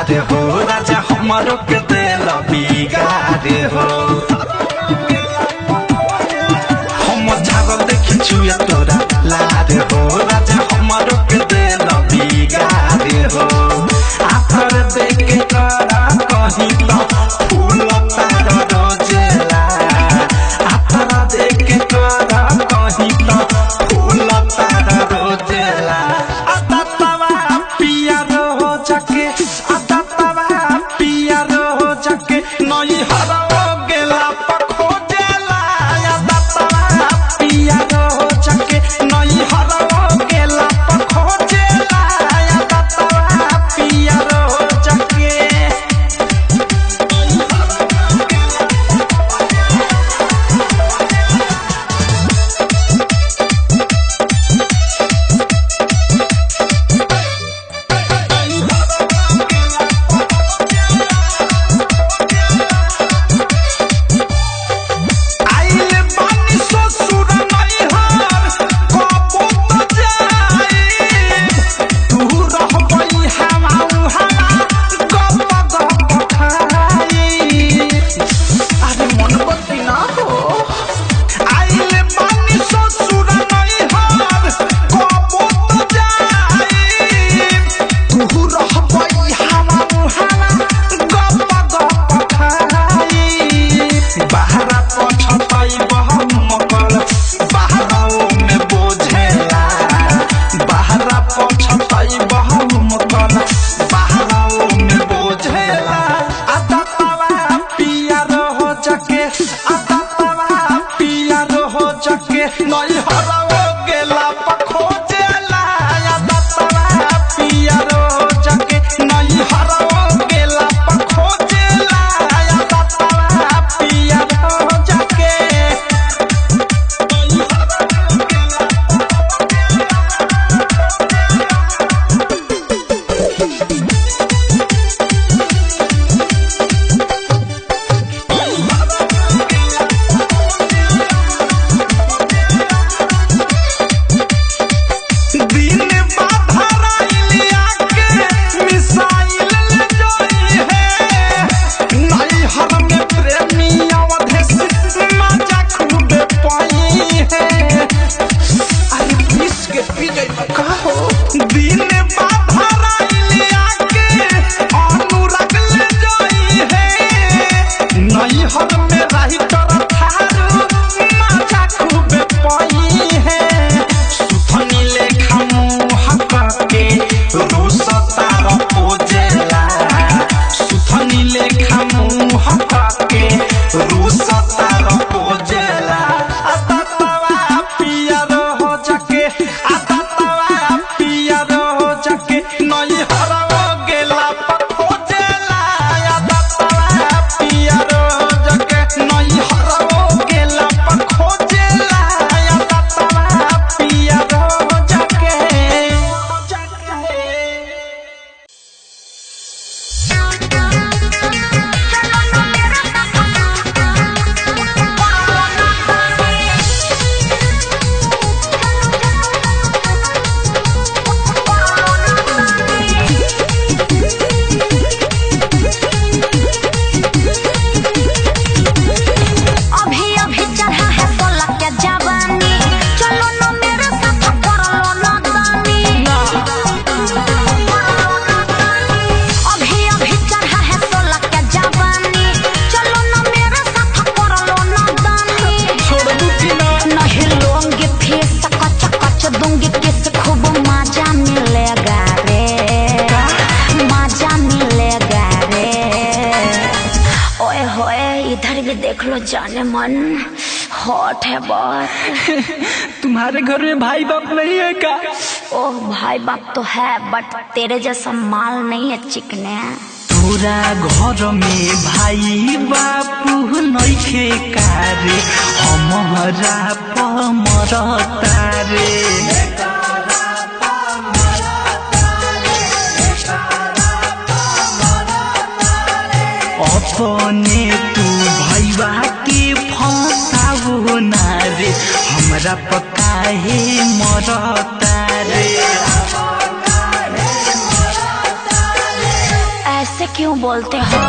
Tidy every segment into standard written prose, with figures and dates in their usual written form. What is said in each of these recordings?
लारे हो राजा हमारो के दिल बिगाड़े हो हम झागल देखी छुए तोरा लारे हो राजा हमारो के दिल बिगाड़े हो आफर देखे करा कहीं तो फूल तार रोजेला आफर देखे करा कहीं तो फूल तार रोजेला आता तवा पिया रो जाके आता तवा पिया रो जाके नई हरा गेला पखो देला आता तवा पिया रो जाके नई हरा गेला पखो देला आता तवा पिया रो जाके जाने मन हॉट है बहुत। तुम्हारे घर में भाई बाप नहीं है क्या? ओह भाई बाप तो है बट तेरे जैसा माल नहीं है चिकने। पूरा घर में भाई बापू नइखे कारे हमारा पमरता रे। अपने तू भैया के फंसाओ ना रे हमरा पकाहे मरता रे। ऐसे क्यों बोलते हो?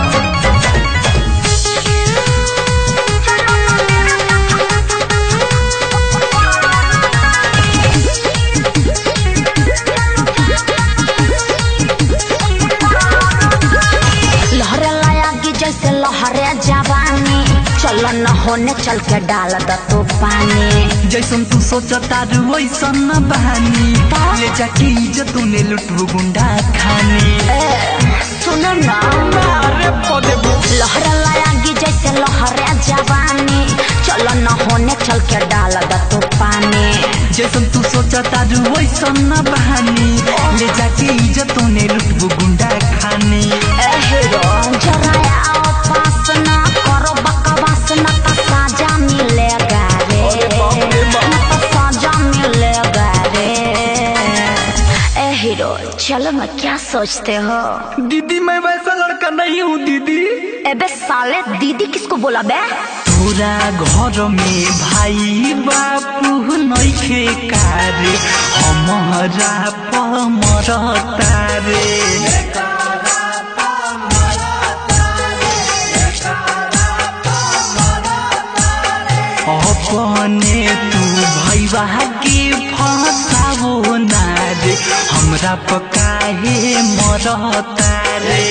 लहरे लायागी जैसे लहरे जवानी, चलो न होने चल के डाल द तू पानी। जैसन तू सोचता वैसन न बहानी, ले जाके इज्जत तूने लुटबू गुंडा खानी। सुनो ना, लहरे लायागी जैसे लहरे जवानी, चलो न होने चल के डाल द तू पानी। जैसन तू सोचता वैसन न बहानी, ले जाके इज्जत तूने लुटबू गुंडा खानी। हीरो जरा आओ पास ना करो बकवास, ना तो साजा मिलेगा रे, ना तो साजा मिलेगा रे। ए हीरो चलो ना, क्या सोचते हो? दीदी मैं वैसा लड़का नहीं हूँ दीदी। एबे साले दीदी किसको बोला बे? पूरा घर में भाई बापू नइखे कारे, हमारा पमरता रे। अपने तू भैया के फसावो ना रे, हमरा पकाहे मरता रे।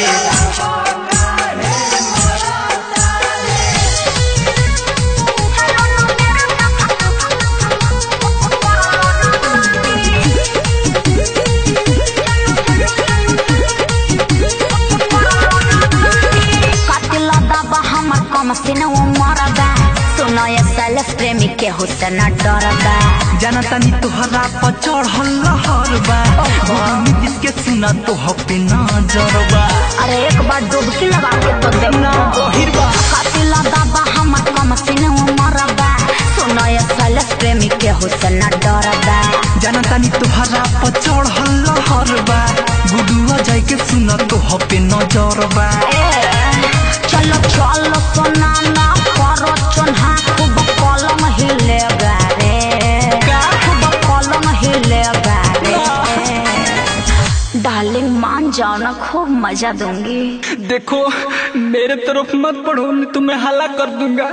सुनो ये सैलेस प्रेमी के हुसन डरबा, जानता नी तोहरा पर चढ़ल लहरबा, जिसके सुना तो पे नजरबा। अरे एक बार डुबकी लगा के तो देखना गहिरबा। कातिला दाबा हमर कम सिने मरबा, सुनो ये सैलेस प्रेमी के हुसन डरबा। जानता नी तोहरा पर चढ़ल लहरबा, गुडुआ जाय के सुना तो पे नजरबा। चलो चलो सोना ना करो चोन्हा, खूब कलम हिलेगा रे, खूब कलम हिलेगा रे। डार्लिंग मान जाओ ना, खूब मजा दूंगी। देखो मेरे तरफ मत बढ़ो, मैं तुम्हें हल्ला कर दूंगा।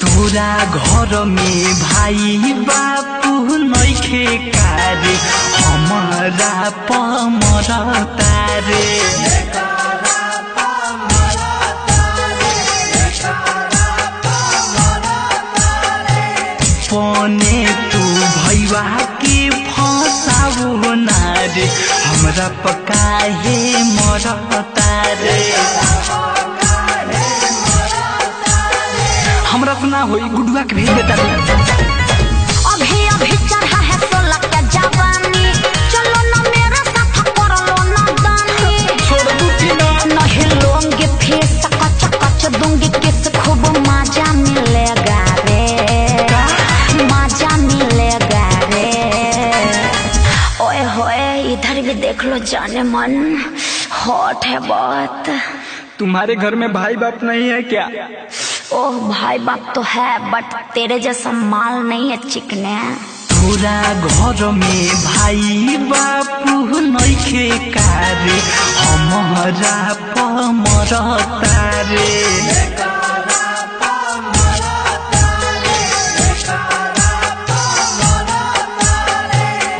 तोरा घर में भाई बापू नइखे कारे, हमारा पमरता रे। अपने तू भैया के फसावो ना रे, हमरा पकाहे मरता रे। हमरा सुना होई गुडुआ के भेज देता रे। अभी अभी चढ़ा है 16 का जवानी, चलो ना मेरे साथ कर लो ना दानी। छोड़ दूंगी ना, नहीं लूंगी फिर कच कच दूंगी किस, खूब मजा मिलेगा रे, मजा मिलेगा रे। ओए होए इधर भी देख लो, जाने मन हॉट है बहुत। तुम्हारे घर में भाई बाप नहीं है क्या? ओह भाई बाप तो है, बट तेरे जैसा माल नहीं है चिकने। पूरा घर में भाई बापू नइखे कारे, हमारा पमरता रे।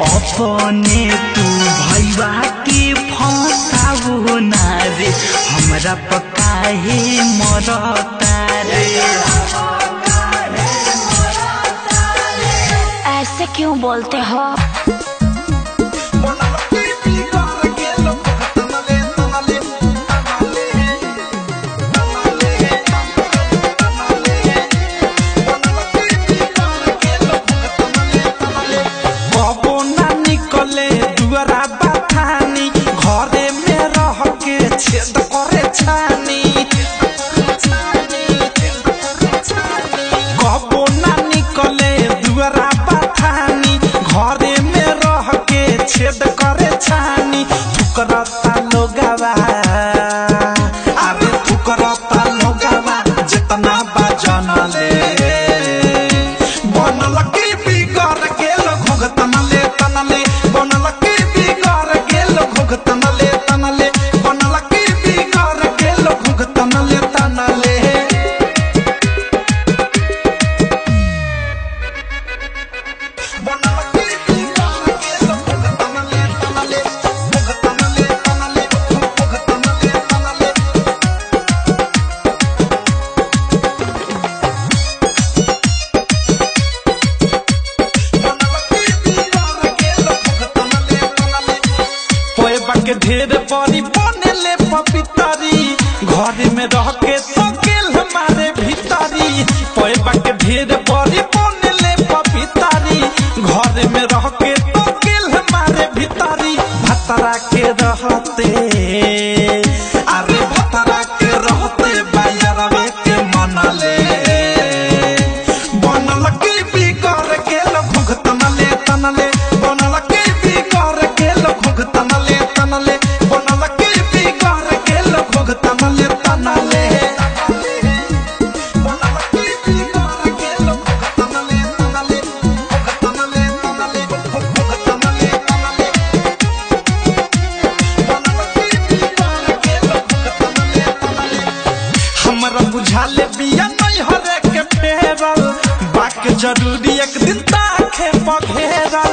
अपने तू भैया के फसावो ना रे, हमरा पकाहे मरता रे। ऐसे क्यों बोलते हो? छेद करे छानी, कबो ना निकले दुआरा बथानी, घरे में परी बने ले पपितारी घर में रह के तो गेल हमारे भीतारी पैबा के ढेर परी बने ले पपितारी घर में रह के तो गेल हमारे भीतारी भतरा के रहते अरे भतरा के रहते बायरवे के मनले बनल के बिकर गेल भुगतनले तनले बनल के बिकर गेल भुगतनले तनले बनल के बिकर गेल भुगतनले तनले बनल के बिकर गेल भुगतनले तनले भुगतनले तनले भुगतनले तनले बनल के बिकर गेल भुगतनले तनले हमरा बुझाले बिया नहीं हरे के फेरल बाके जरूरी एक दिन ताखे पघेरल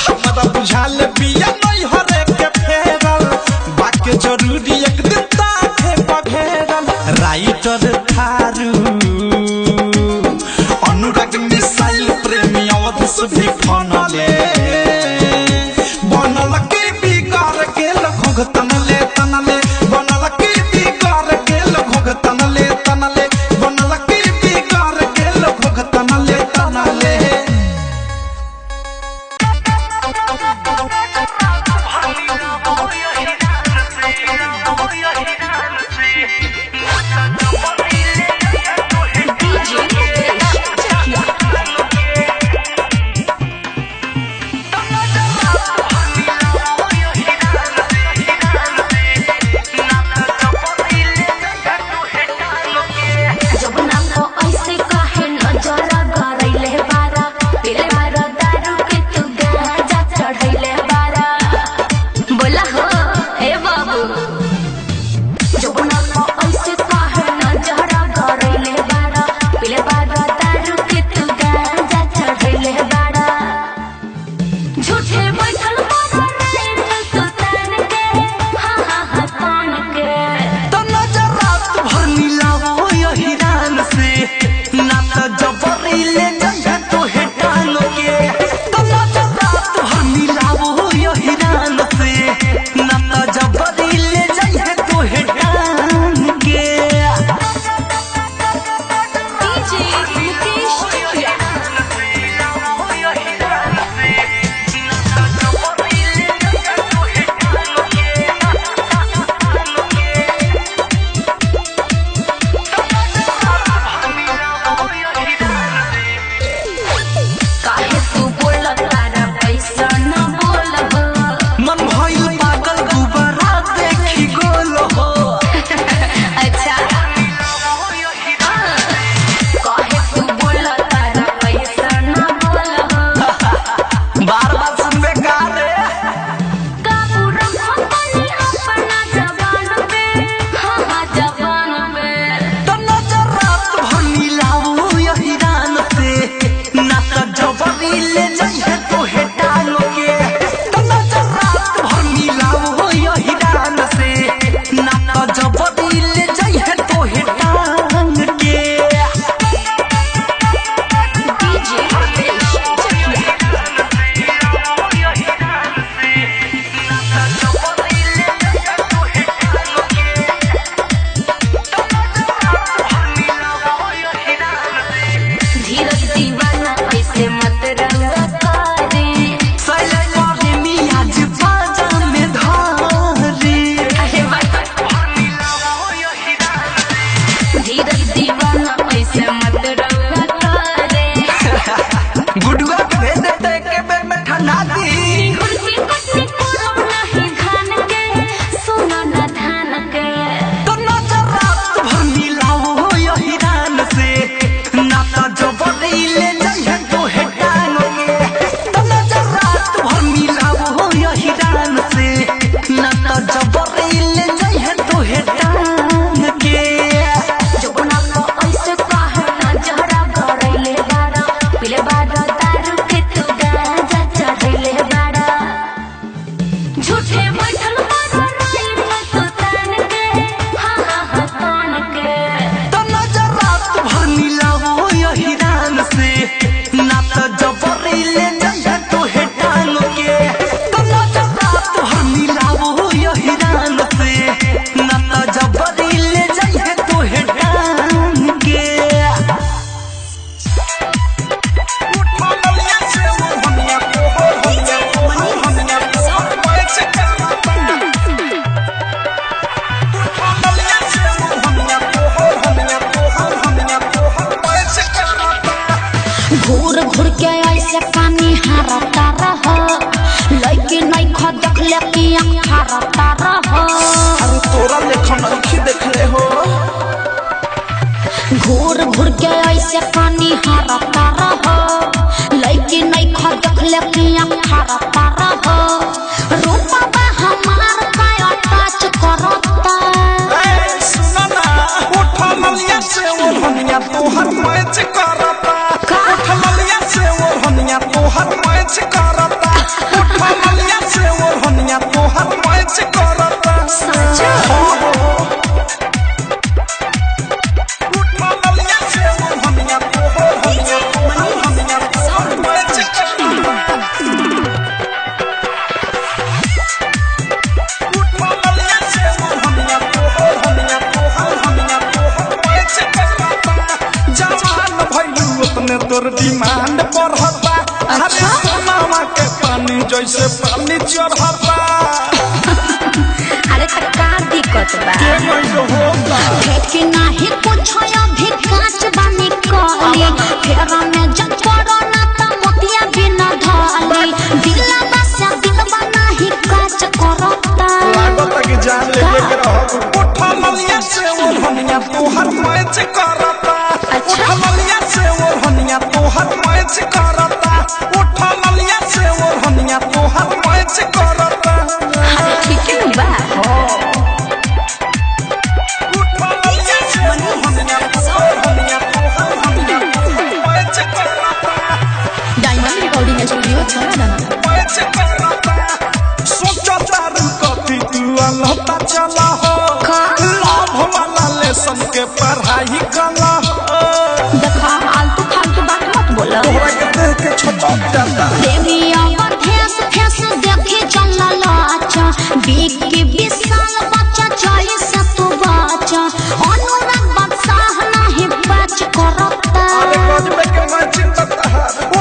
हमरा बुझाले बिया नहीं हरे के फेरल बाके जरूरी एक दिन ताखे पघेरल राइटर थारू अनुराग मिसाइल प्रेमी अवधि भी फनले बनल के बिगार गेल घुघतनले तनले बनल के बिगार गेल घुघतनले तनले बनल के बिगार गेल घुघतनले तनले जबरीले जइहे तो हेटान के जबना घूर घूर के ऐसे पानी हरता रहो लइकी नहीं खा देखले कि हरता रहो रूपा बा हमार का टच करता ए सुना ना उठा मलिया से ओढ़निया तोहर मैच करता उठा मलिया से ओढ़निया तोहर मैच करता उठा मलिया से ओढ़निया तोहर मैच करता तोर डिमांड बढ़ता अरे सोनामा के पानी जैसे पानी चढ़ता अरे तो का दिक्कत बा के कैसे होगा फेंकी नहीं कुछ अभी कांच बानी कली फेरा में जब कोरोना त मोतिया बिना धली दिलवा से दिलवा नहीं कांच करता लागत कि जान ले के रहो उठा मलिया से ओढ़निया तोहर मैच करता उठा मलिया से ओढ़निया तोहर मैच करता उठा मलिया से ओढ़निया तोहर मैच करता अरे ठीक है बा उठा मलिया से ओढ़निया तोहर मैच करता डायमंड रिकॉर्डिंग स्टूडियो छाना मैच करता सोचता रुकती तू लौटा चला हो लाभ वाला लेसन के पढ़ाई कला देखा आलतू फालतू बात मत बोला तोहरा के देख के छोटा जाता देविया फेस फेस देखे चलल अच्छा बीक के विशाल बच्चा चाहे से तू बच्चा अनुराग बादशाह नहीं बच करता अरे गजबे के मैं चिंता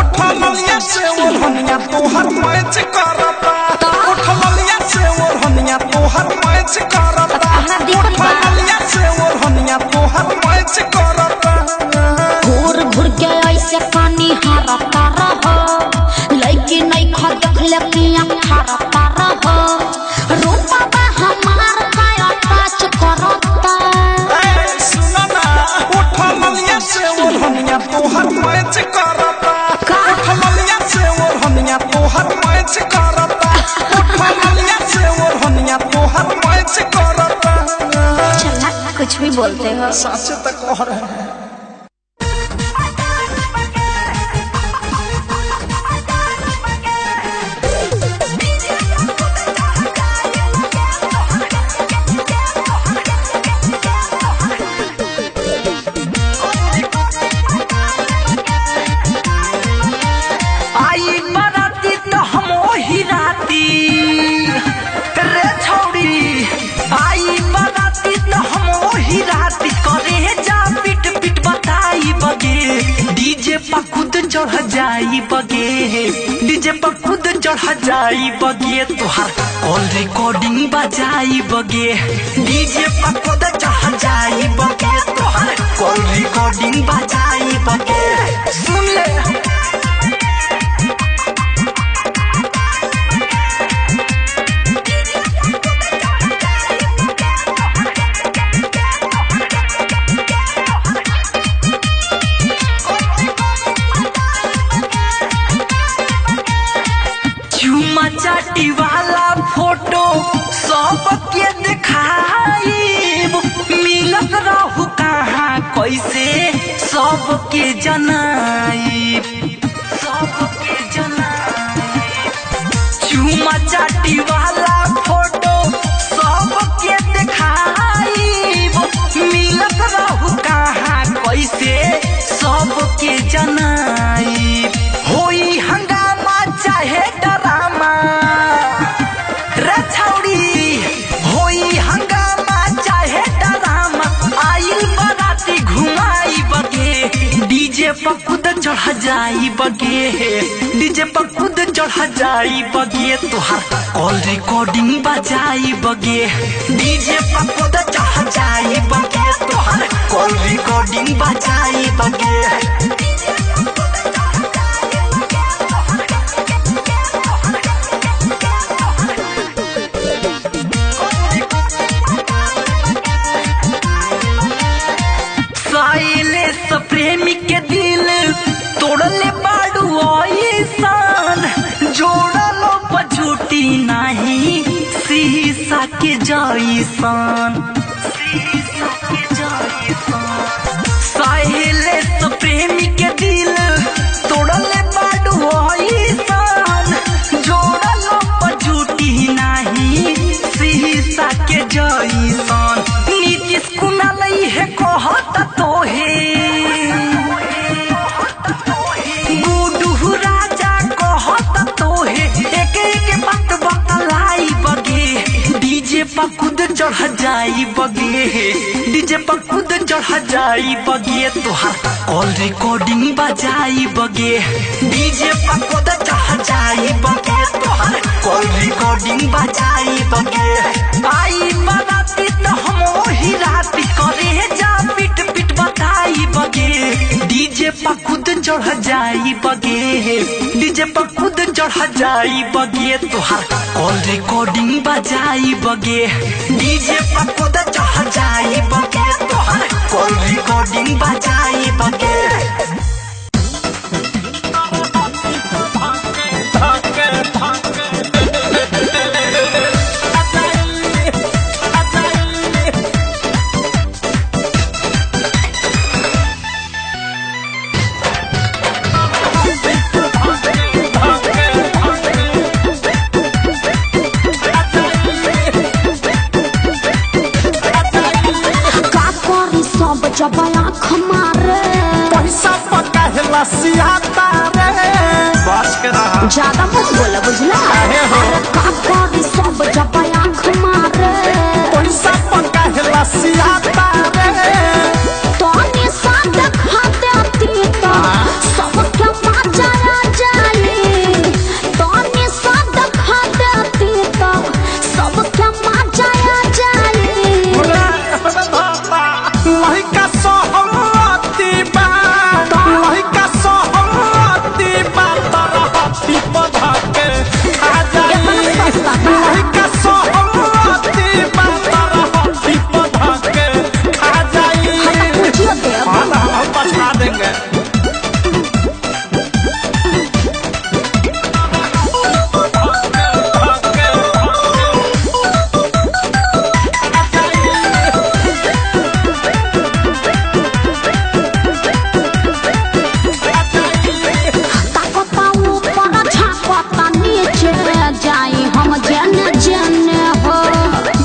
उठा मलिया से ओढ़निया तोहर मैच करता उठा मलिया से ओढ़निया तोहर मैच करता उठा मलिया से ओढ़निया तोहर मैच करता घूर घूर के ऐसे पानी हरता रहो लइकी नहीं खा देखले कि हरता रहो रूपा बा हमार का टच करता ए सुना ना उठा मलिया से ओढ़निया तोहर मैच करता उठा मलिया से ओढ़निया तोहर मैच करता उठा मलिया से ओढ़निया तोहर मैच करता चला कुछ भी बोलते हो सच तक कह रहे हैं आई बराती तो हम वही राती रे छौड़ी आई बराती तो हम वही राती करे जा पिट पिट बताई बगे डीजे पर खुद चढ़ जाई बगे डीजे पर खुद चढ़ जाई बगे तोहार कॉल रिकॉर्डिंग बजाई बगे डीजे पर खुद चढ़ जाई बगे तोहार कॉल रिकॉर्डिंग बजाई बगे सुन ले चाटी वाला फोटो सबके दिखाई मिलत रहू कहाँ कैसे सबके जनाई चुमा चाटी वाला फोटो सबके दिखाई मिलत रहू कहाँ कैसे सबके जनाई होई हंगामा चाहे डरामा रे छौड़ी होई हंगामा चाहे डरामा आइल बराती घुमाई बगे डीजे पर खुद चढ़ जाई बगे डीजे पर खुद चढ़ जाई बगे तोहार कॉल रिकॉर्डिंग बजाई बगे डीजे पर खुद चढ़ जाई बगे तोहार कॉल रिकॉर्डिंग बजाई बगे साइले जैसन सहेले तो प्रेमी के दिल तोड़ले बाडू ऐसन जोड़ल पर झूठी नहीं शीशा के जैसन नीतीश कुमार है कहता तोहे गुडू राजा कहता तोहे एक एक बात बतलाई बगे डीजे पर खुद चढ़ जाई बगे डीजे पर खुद चढ़ जाई बगे तोहार कॉल रिकॉर्डिंग बजाई बगे डीजे पर खुद चढ़ जाई बगे तोहार कॉल रिकॉर्डिंग बजाई बगे आई बाराती तो हम वही राती करे जा पिट पिट बताई बगे डीजे पर खुद चढ़ जाई बगे डीजे पर खुद चढ़ जाई बगे तोहार कॉल रिकॉर्डिंग बजाई बगे डीजे पर खुद चढ़ जाई बगे तोहार कॉल रिकॉर्डिंग बजाई बगे जब आँख मारे पैसा पकाहेला सियाता रे बस के रहा ज्यादा मत बोला बुझला अरे का करी सब जब आँख मारे पैसा पकाहेला सियाता रे तो निशान खाते तीता सब क्या मजा आ जाए तो निशान खाते तीता सब क्या मजा आ जाए लहिका सहमति बा लहिका सहमति बा तरहती बधा के खा जाई लहिका सहमति बा तरहती बधा के खा जाई हम बचा देंगे जाई हम जन जन हो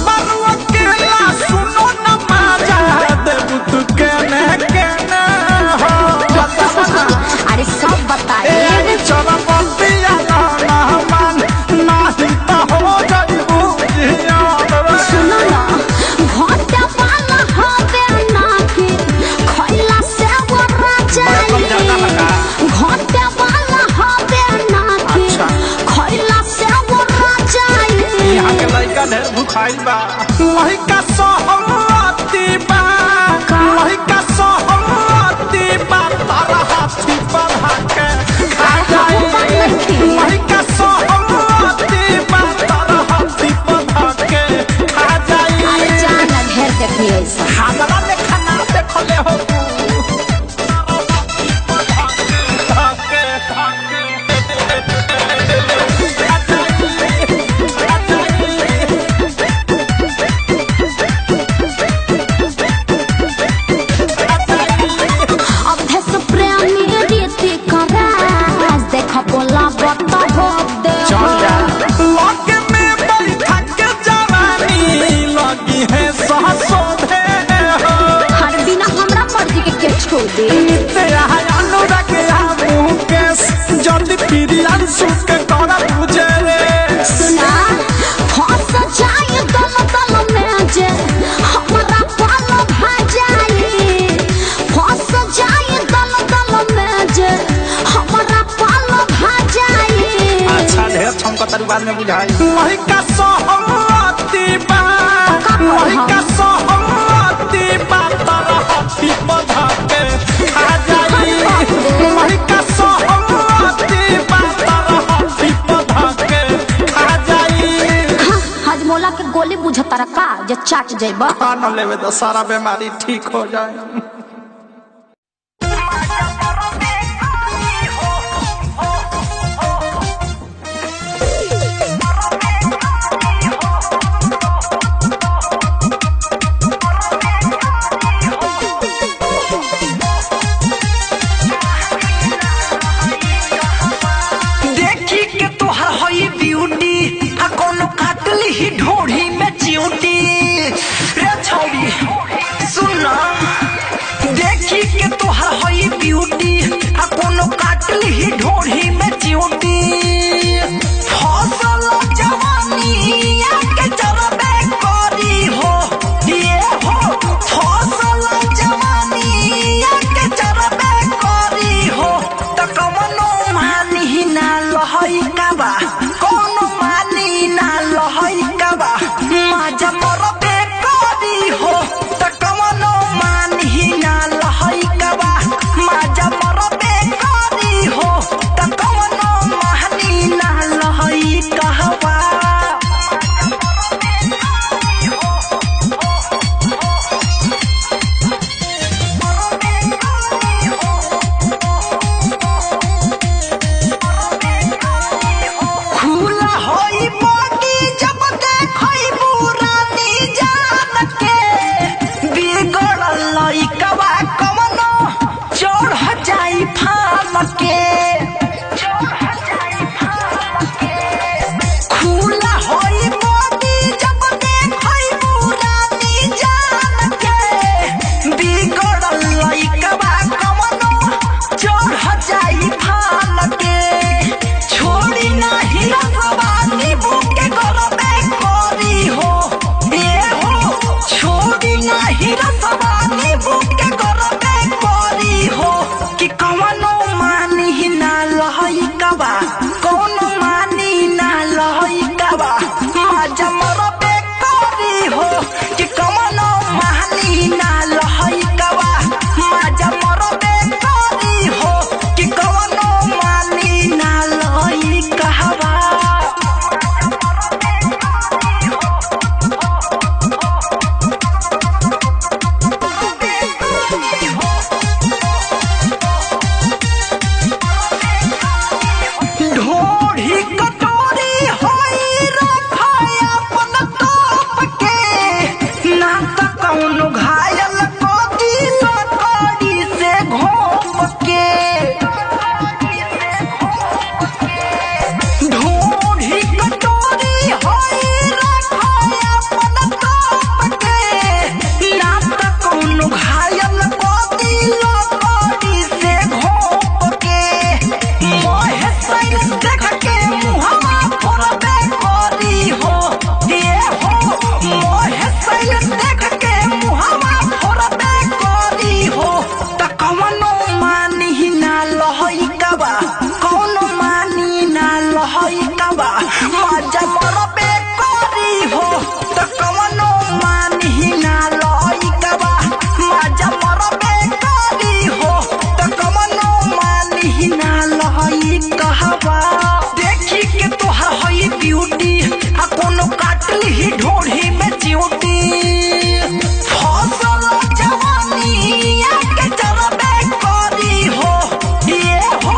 बरुआ केला सुनो न माजा देबू तू केने केने हो अरे सब बताइए चलो बंदिया ना मान नाही तो हो जाइबू सुनो ना घोटा वाला होवे ना कि खइला से वो राजाई घोटा वाला होवे ना कि खइला से वो राजाई यहाँ के लइका ढेर भुखाइल बा लइका सहमति बा लइका सहमति बा तारा हाथी बढ़ा के खा जाई लइका सहमति बा तारा हाथी बढ़ा के खा जाई अरे जान ढेर देखी ऐसा हमरा लेखा ना देखले हो लगे में बैठा के जवानी लगी है सहसोधे हो हर बिना हमरा मर्जी के छोड़ दे तेरा है अनुराग या मुकेश जल्दी प्रियांशु के करा तुझे रे सुना फंस जाए दल दल में जे हमरा पालो भाजाई फंस जाए दल दल में जे हमरा पालो भाजाई अच्छा ढेर छमका तारी बाद में बुझाई लहिका सहमति बा लहिका सहमति बा तारा हाथी बधा के खा जाई लहिका सहमति बा तारा हाथी बधा के खा जाई हजमोला के गोली बुझता रखा जे चाट जाइबा खाना लेवे तो सारा बीमारी ठीक हो जाए के तोहर हई ब्यूटी आ कोनो काटल ही ढोढ़ी में चिउटी फसल जवानी के चरबे करी हो ये हो फसल जवानी के चरबे करी हो त कवनो मानी ना लहई काबा कोनो मानी ना लहई काबा माजा मरबे करी हो त कवनो मानी ना लहई काबा माजा मरबे करी हो त कवनो मानी ना लहई कहवा खुला होई बॉडी जब देखई बुरानी जान के बिगड़ल लइकवा कवनो चढ़ जाई फाम के खुला होई बॉडी जब देखई बुरानी जान के बिगड़ल लइकवा कवनो चढ़ जाई फाम के छोड़ी नाही रसवानी बुके गरबे करी हो ये हो छोड़ी नाही रसवानी बुके गरबे करी हो कि कवनो मानी ना लहई काबा कोनो मानी ना लहई काबा माजा मरबे करी हो कि कवनो मानी ना लहई काबा माजा मरबे करी हो कि कवनो मानी ना लहई कहवा ढोढ़ी कटोरी होई रखाय अपन तोप के ना त कौनो घायल को दिल कड़ी से घोप के ढोढ़ी कटोरी होई रखाय अपन तोप के ना त कौनो घायल को दिल कड़ी से घोप के मोहे सैल देख के मुहवा फोड़बे करी हो ये हो मोहे सैल देख के मुहवा फोड़बे करी हो त कवनो मानी ना लहई काबा कौनो मानी ना लहई काबा माजा मरबे करी हो त कवनो मानी ना लहई काबा माजा मरबे करी हो त कवनो मानी ना लहई कहवा देखी के तोहर हई ब्यूटी आ कोनो काटल ही ढोढ़ी में चिउटी फसल जवानी के चरबे करी हो ये हो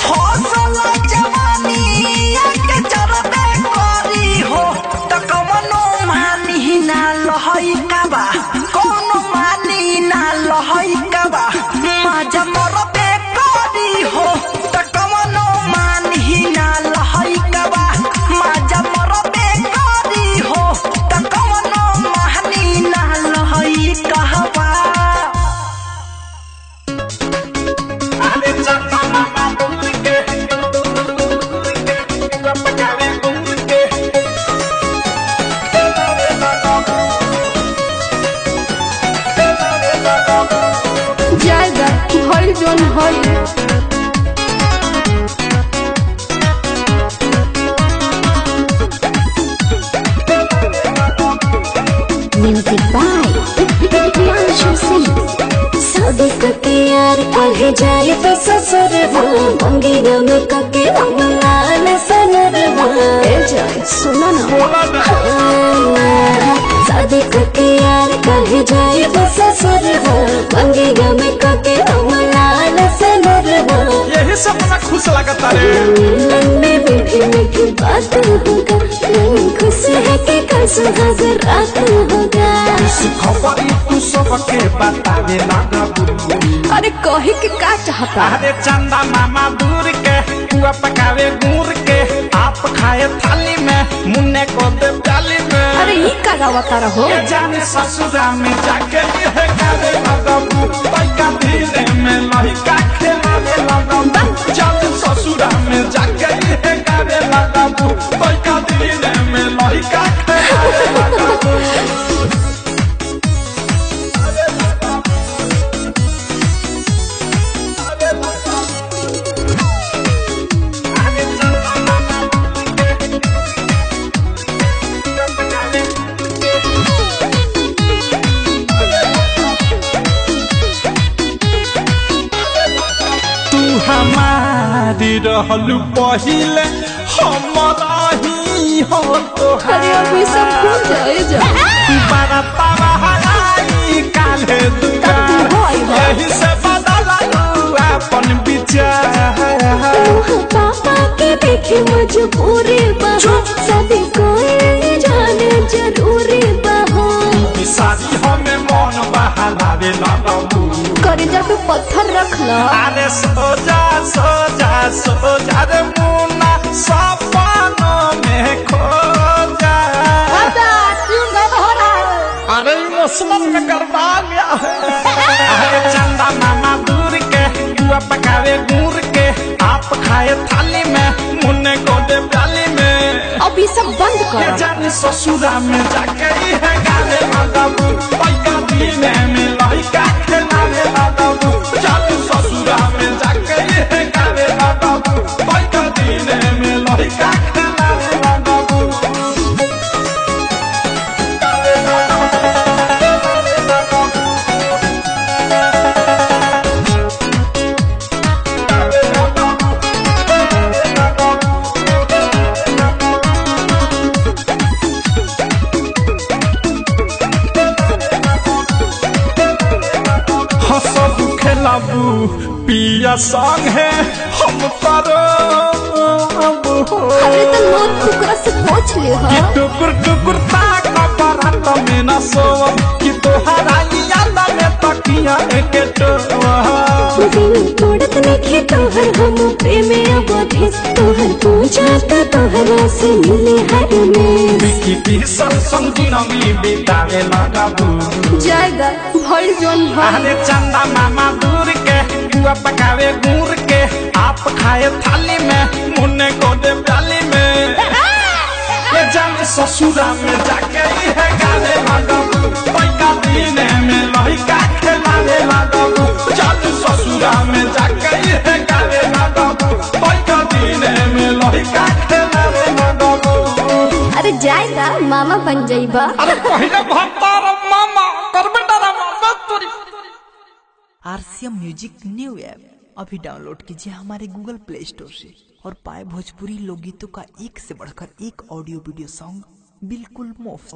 फसल जवानी के चरबे करी हो त कवनो मानी ना लहई काबा कोनो मानी ना लहई काबा माजा मरबे करी हो त कवनो मानी ना लहई काबा माजा मरबे करी हो त कवनो मानी ना लहई कहवा जायदा हई जोन हई Music by Priyanshu Singh. शादी करके यार कहे जाए तो ससुर मंगेगा में कके लाल सनर सुना ना शादी करके यार कहे जाए तो ससुर मंगेगा में कके लाल सनर यही सपना खुश लगता रे मन में मीठी मीठी बात होगा खुश है कि कल सुहाग रात होगा खबरी तू सबके बतावे लगा अरे कही के का चाहता अरे चंदा मामा दूर के पुआ पकावे गुड़ के आप खाए थाली में मुन्ने को दे डाली में अरे ये का गावता रहो ये जाने ससुरा में जाके है गावे लगबू पैका धीरे में लड़का खेलावे लगबू जाने ससुरा में जाके है गावे लगबू पैका धीरे में लड़का खेलावे लगबू हमारी रहलू पहिले हमारा ही हो तो अरे अभी सब भूल जाए जा बड़ा पावा हराई काले दुकान यही से बदला अपन विचार पापा के देखे मजबूरी बहो सभी कोई जाने जरूरी बहो शादी हमें मन बहलावे लगबू करे जा पे पत्थर रख लो अरे सोजा सोजा सोजा रे मुन्ना सपनों में खो जा अरे इमोशनल में गड़बड़ा गया है अरे चंदा मामा दूर के बुआ पकावे गुड़ के आप खाए थाली में मुन्ने को दे प्याली में अब ये सब बंद ये करो जाने ससुरा में जाके है गाने लगबू पैका दीने में लड़का खेलावे लगबू जाने ससुरा में जाके है गाने लगबू पैका दीने में लड़का खेलावे लगबू खेलाबू पिया संग है हम करो अरे तो लोग टुकड़ा से पूछ ले कि टुकुर टुकुर ताक बरात में न सोव कि तोहरा याद में तकिया एक टोवा तोड़त नहीं तोहर हम प्रेम अवधि तोहर पूजा तो तोहरा से मिले हर में बिकी पीसल संगिनगी बितावे लगबू जाएगा भर जोन अरे चंदा मामा दूर के बुआ पकावे गुड़ के आप खाए थाली में मुन्ने को दे प्याली में ये जाने ससुरा में जाके है गाने लगबू पैका दीने में लड़का खेलावे लगबू जाने ससुरा में जाके है गाने लगबू पैका दीने में लड़का खेलावे लगबू अरे जाएगा मामा बन जाइबा अरे पहले भक्तार मामा करबे डरा मामा तोरी आरसीएम म्यूजिक न्यू ऐप अभी डाउनलोड कीजिए हमारे गूगल प्ले स्टोर से और पाए भोजपुरी लोकगीतों का एक से बढ़कर एक ऑडियो वीडियो सॉन्ग बिल्कुल मुफ्त।